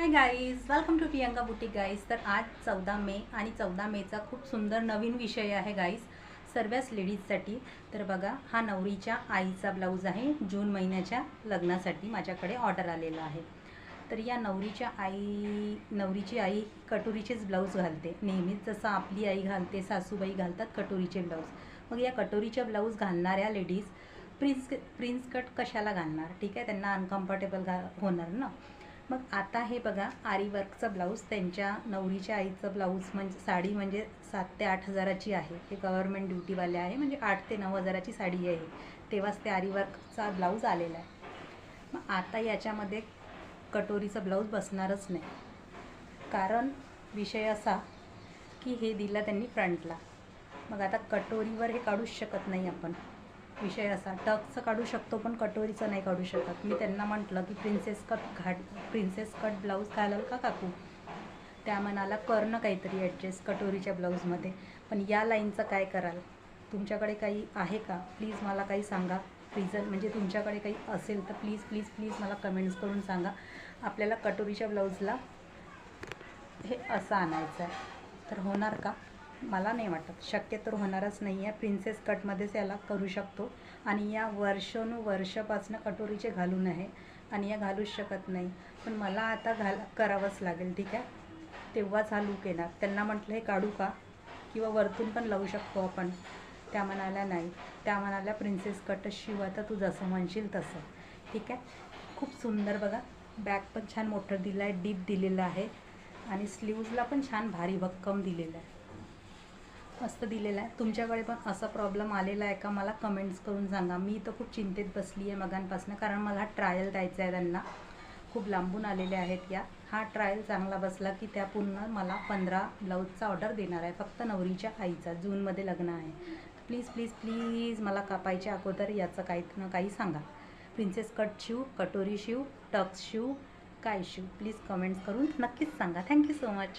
High guys, welcome to Priyanka boutique guys. तर आज 14 मे आणि 14 मेचा खूप सुंदर नवीन विषय आहे गाईज, सर्वच लेडीजसाठी. तर बघा, हा नवरीच्या आईचा ब्लाऊज आहे. जून महिन्याच्या लग्नासाठी माझ्याकडे ऑर्डर आलेला आहे. तर या नवरीची आई कटोरीचेच ब्लाऊज घालते नेहमीच, जसं आपली आई घालते, सासूबाई घालतात कटोरीचे ब्लाऊज. मग या कटोरीचे ब्लाऊज घालणाऱ्या लेडीज प्रिन्स कट कशाला घालणार? ठीक आहे, त्यांना अनकम्फर्टेबल होणार ना. मग आता हे बघा, आरी वर्कचं ब्लाऊज, त्यांच्या नवरीच्या आईचं ब्लाऊज म्हणजे साडी म्हणजे 7 ते 8 हजाराची आहे. हे गव्हर्नमेंट ड्युटीवाले आहे, म्हणजे 8 ते 9 हजाराची साडी आहे. तेव्हाच ते आरी वर्कचा ब्लाऊज आलेला आहे. मग आता याच्यामध्ये कटोरीचं ब्लाऊज बसणारच नाही, कारण विषय असा की हे दिलं त्यांनी फ्रंटला. मग आता कटोरीवर हे काढूच शकत नाही आपण. विषय असा, टक्सचं काढू शकतो पण कटोरीचं नाही काढू शकत. मी त्यांना म्हटलं की प्रिन्सेस कट ब्लाऊज घालाल का काकू? त्या म्हणाला कर ना काहीतरी ॲडजस्ट कटोरीच्या ब्लाऊजमध्ये. पण या लाईनचं काय कराल? तुमच्याकडे काही आहे का? प्लीज मला काही सांगा रिझन, म्हणजे तुमच्याकडे काही असेल तर प्लीज प्लीज प्लीज मला कमेंट्स करून सांगा. आपल्याला कटोरीच्या ब्लाऊजला हे असं आणायचं आहे, तर होणार का? मला नाही वाटत, शक्य तर होणारच नाही आहे. प्रिन्सेस कटमध्येच याला करू शकतो. आणि या वर्षानुवर्षापासून कटोरीचे घालून आहे आणि या घालूच शकत नाही. पण मला आता करावंच लागेल, ठीक आहे. तेव्हाच हा लूक येणार. त्यांना म्हटलं हे काढू का, किंवा वरतून पण लावू शकतो आपण? त्या म्हणाल्या नाही. त्या म्हणाल्या प्रिन्सेस कटच शिव, आता तू जसं म्हणशील तसं. ठीक आहे. खूप सुंदर बघा, बॅक पण छान मोठं दिलं आहे, डीप दिलेलं आहे. आणि स्लीव्जला पण छान भारी भक्कम दिलेलं आहे, मस्त दिलेलं आहे. तुमच्याकडे पण असा प्रॉब्लेम आलेला आहे का? मला कमेंट्स करून सांगा. मी तर खूप चिंतेत बसली आहे मगांपासून, कारण मला ट्रायल द्यायचा आहे त्यांना. खूप लांबून आलेले आहेत या. हा ट्रायल चांगला बसला की त्या पूर्ण मला 15 ब्लाऊजचा ऑर्डर देणार आहे, फक्त नवरीच्या आईचा. जूनमध्ये लग्न आहे. प्लीज प्लीज प्लीज मला कापायच्या अगोदर याचं काही ना काही सांगा. प्रिन्सेस कट शिव, कटोरी शिव, टक्स शिव, काय शिव? प्लीज कमेंट्स करून नक्कीच सांगा. Thank you so much.